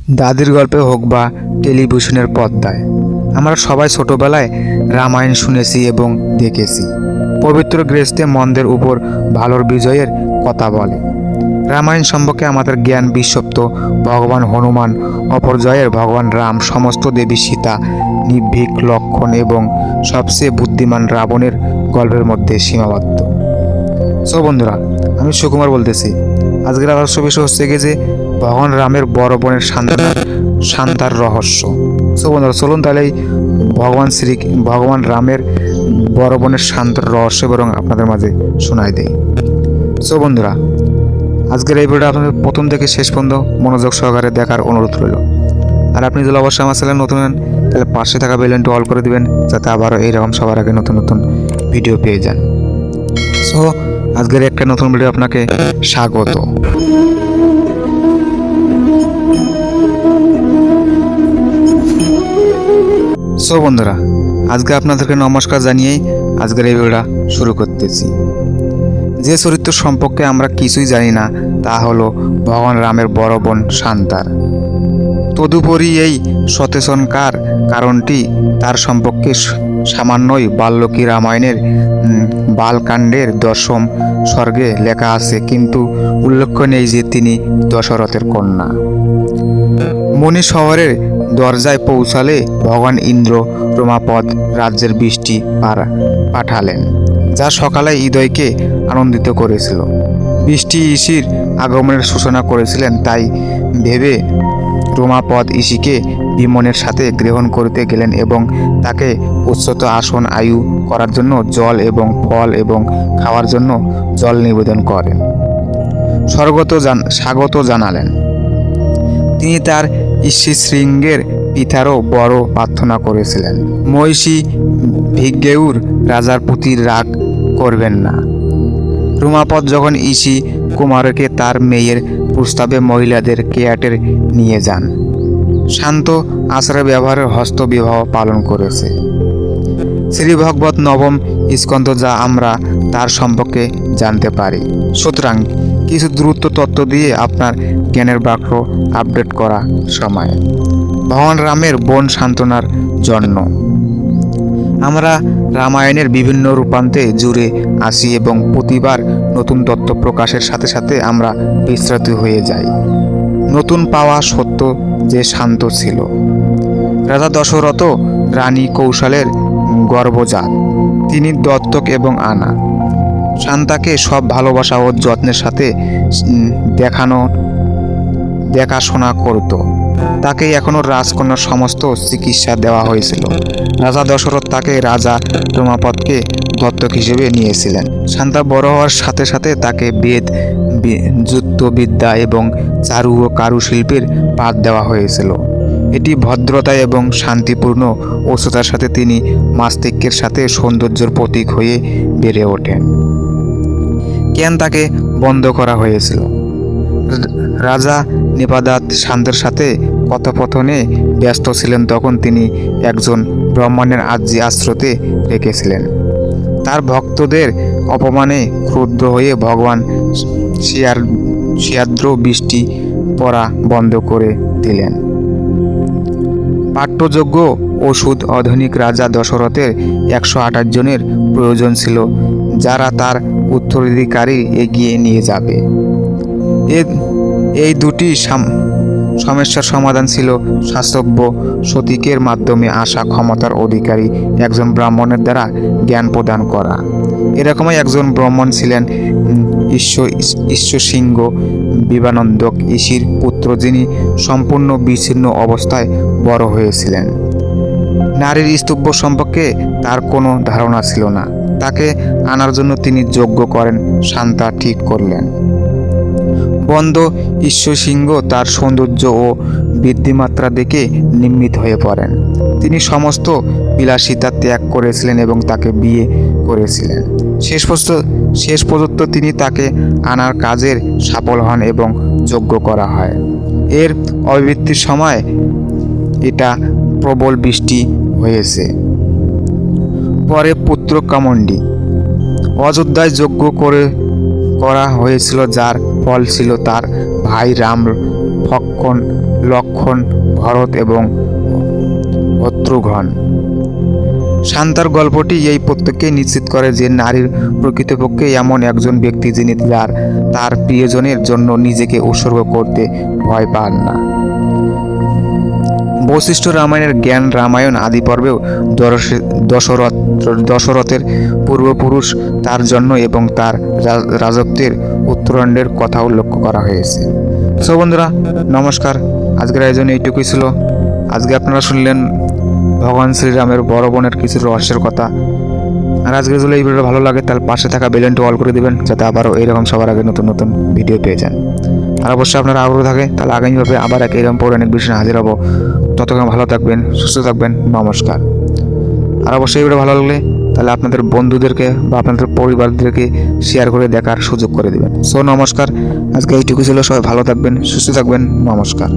দাদির গল্পে হোক বা টেলিভিশনের পর্দায়, আমরা সবাই ছোটবেলায় রামায়ণ শুনেছি এবং দেখেছি। পবিত্র গ্রন্থে মন্দের উপর ভালোর বিজয়ের কথা বলে। রামায়ণ সম্পর্কে আমাদের জ্ঞান বিশ্বপ্ত ভগবান হনুমান, অপরজয়ের ভগবান রাম, সমস্ত দেবী সীতা, নির্ভীক লক্ষণ এবং সবচেয়ে বুদ্ধিমান রাবণের গল্পের মধ্যে সীমাবদ্ধ। বন্ধুরা, আমি সুকুমার বলতেছি। আজকের আলোচ্য বিষয় হচ্ছে যে ভগবান রামের বড় বোনের শান্তার রহস্য। বন্ধুরা, চলুন তাহলে ভগবান রামের বড় বোনের শান্তার রহস্য বরং আপনাদের মাঝে শোনাই দেই। বন্ধুরা, আজকের এই ভিডিওটা আপনাদের প্রথম থেকে শেষ পর্যন্ত মনোযোগ সহকারে দেখার অনুরোধ রইল। আর আপনি যদি অবশ্যই আমার চ্যানেল নতুন হন তাহলে পাশে থাকা বেল আইকনটি অল করে দিবেন, যাতে আবারও এইরকম সবার আগে নতুন নতুন ভিডিও পেয়ে যান। আজকের একটা নতুন ভিডিও আপনাকে স্বাগত। বন্ধুরা, আজকে আপনাদেরকে নমস্কার জানিয়েই আজকের এই ভিডিওটা শুরু করতেছি। যে চরিত্র সম্পর্কে আমরা কিছুই জানি না তা হলো ভগবান রামের বড় বোন শান্তার। তদুপরি এই সচেতনকার কারণটি তার সম্পর্কে সামান্যই বাল্মীকি রামায়ণের বালকাণ্ডের 10ম সর্গে লেখা আছে, কিন্তু উল্লেখ নেই যে তিনি দশরথের কন্যা। মণি শহরের দরজায় পৌঁছালে ভগবান ইন্দ্র রোমাপদ রাজ্যের বৃষ্টি পাঠালেন, যা সকালে হৃদয়কে আনন্দিত করেছিল। বৃষ্টি ঋষির আগমনের সূচনা করেছিলেন, তাই ভেবে রোমাপদ ঋষিকে বিমনের সাথে গ্রহণ করতে গেলেন এবং তাকে উচ্চত আসন আয়ু করার জন্য জল এবং ফল এবং খাওয়ার জন্য জল নিবেদন করেন স্বাগত জানালেন। তিনি তার শৃঙ্গের পিতারও বড় প্রার্থনা করেছিলেন, মহিষী ভিজ্ঞেয়ুর রাজার প্রতি রাগ করবেন না। রোমাপদ যখন ঋষি কুমারকে তার মেয়ের প্রস্তাবে মহিলাদের কেয়াটের নিয়ে যান, শান্ত আচার ব্যবহারের হস্ত বিবাহ পালন করেছে শ্রী ভগবত নবম স্কন্ধ, যা আমরা তার সম্পর্কে জানতে পারি। সুতরাং কিছু দ্রুত তত্ত্ব দিয়ে আপনার জ্ঞানের বাক্য আপডেট করা সময়। ভগবান রামের বোন সান্ত্বনার জন্য আমরা রামায়ণের বিভিন্ন রূপান্তে জুড়ে আসি এবং প্রতিবার নতুন তত্ত্ব প্রকাশের সাথে সাথে আমরা বিস্মৃত হয়ে যাই। নতুন পাওয়া সত্য যে শান্ত ছিল। রাজা দশরথ রানী কৌশলের গর্ভজাত, তিনি দত্তক এবং আনা। শান্তাকে সব ভালোবাসা ও যত্নের সাথে দেখাশোনা করত। তাকে এখনও রাজকন্যার সমস্ত চিকিৎসা দেওয়া হয়েছিল। রাজা দশরথ তাকে রাজা রোমাপদকে দত্তক হিসেবে নিয়েছিলেন। শান্তা বড় হওয়ার সাথে সাথে তাকে বেদ, যুদ্ধবিদ্যা এবং চারু ও কারুশিল্পের পাঠ দেওয়া হয়েছিল। এটি ভদ্রতা এবং শান্তিপূর্ণ উচ্চতার সাথে তিনি মাস্তিক্যের সাথে সৌন্দর্যের প্রতীক হয়ে বেড়ে ওঠেন। কেন তাকে বন্ধ করা হয়েছিল? রাজা নিপাদাত শান্তের সাথে কথোপকথনে ব্যস্ত ছিলেন, তখন তিনি একজন ব্রাহ্মণের আশ্রতে রেখেছিলেন। তার ভক্তদের অপমানে ক্রুদ্ধ হয়ে ভগবান শিয়াদ্র বৃষ্টি পড়া বন্ধ করে দিলেন। পাঠ্যযোগ্য ওষুধ আধুনিক রাজা দশরথের 128 জনের প্রয়োজন ছিল, যারা তার উত্তরাধিকারী এগিয়ে নিয়ে যাবে। এই দুটি সমস্যার সমাধান ছিল শাস্ত্রজ্ঞ সতীকের মাধ্যমে আসা ক্ষমতার অধিকারী একজন ব্রাহ্মণের দ্বারা জ্ঞান প্রদান করা। এরকমই একজন ব্রাহ্মণ ছিলেন ঈশ্বরসিংহ বিবানন্দক ঋষির পুত্র, যিনি সম্পূর্ণ বিচ্ছিন্ন অবস্থায় বড় হয়েছিলেন। নারীর স্তব্য সম্পর্কে তার কোনো ধারণা ছিল না। তাকে আনার জন্য তিনি যজ্ঞ করেন। শান্তা ঠিক করলেন। বন্ধ ঈশ্বরসিংহ তার সৌন্দর্য ও বৃদ্ধিমাত্রা দেখে নির্মিত হয়ে পড়েন। তিনি সমস্ত বিলাসিতা ত্যাগ করেছিলেন এবং তাকে বিয়ে করেছিলেন। শেষ পর্যন্ত তিনি তাকে আনার কাজের সফল হন এবং যজ্ঞ করা হয়। এর অভিবৃদ্ধির সময় এটা প্রবল বৃষ্টি হয়েছে। পরে পুত্র কামণ্ডী অযোধ্যায় যজ্ঞ করা হয়েছিল, যার ফল ছিল তার ভাই ফক্ষণ, লক্ষণ, ভরত এবং শত্রুঘ্ন। শান্তার গল্পটি এই প্রত্যেককেই নিশ্চিত করে যে নারীর প্রকৃতপক্ষে এমন একজন ব্যক্তি যিনি তার প্রিয়জনের জন্য নিজেকে উৎসর্গ করতে ভয় পান না। বশিষ্ঠ রামায়ণের জ্ঞান রামায়ণ আদি পর্বেও দশরথের পূর্বপুরুষ তার জন্য এবং তার রাজত্বের উত্তরায়ণের কথা উল্লেখ করা হয়েছে। সো বন্ধুরা, নমস্কার। আজকের আয়োজনে এইটুকুই ছিল। আজকে আপনারা শুনলেন ভগবান শ্রীরামের বড় বোনের কিছু রহস্যের কথা। আর আজকে যদি এই ভিডিওটা ভালো লাগে তাহলে পাশে থাকা বেলনটি অল করে দেবেন, যাতে আবারও এইরকম সবার আগে নতুন নতুন ভিডিও পেয়ে যান। আর অবশ্যই আপনারা আগ্রহ থাকে তাহলে আগামীভাবে আবার এরকম পৌরাণিক বিষয়ে হাজির হব। ততক্ষণ ভালো থাকবেন, সুস্থ থাকবেন, নমস্কার। আর অবশ্যই এই ভিডিও ভালো লাগলে তাহলে আপনাদের বন্ধুদেরকে বা আপনাদের পরিবারদেরকে শেয়ার করে দেখার সুযোগ করে দেবেন। সো নমস্কার, আজকে এইটুকু ছিল। সবাই ভালো থাকবেন, সুস্থ থাকবেন, নমস্কার।